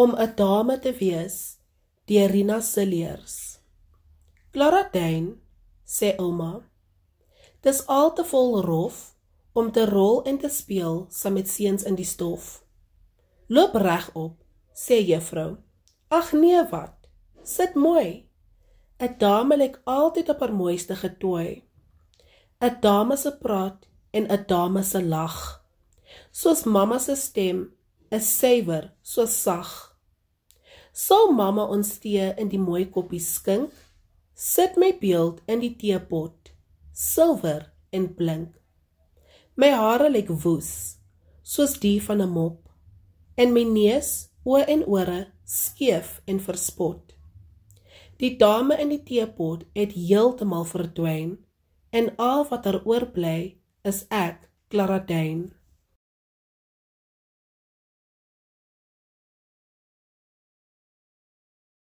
Om 'n dame te wees, deur Rina Cilliers. Clara Dane, sê ouma, dis al te vol rof om te rol en te speel saam met seuns in die stof. Loop reg op, sê juffrou. Ag nee wat, sit mooi. 'n Dame lyk altyd op haar mooiste getooi. 'n Dame se praat en 'n dame se lag. Soos mamma se stem, is suiwer, so sag. Sal mamma ons tee in die mooi koppie skink, sit my beeld in die teepot, silwer en blink. My hare lyk woes, soos die van 'n mop, en my neus, oë en ore skeef en verspot. Die dame in die teepot het heeltemal verdwyn, en al wat haar oorbly is ek, Clara Dane.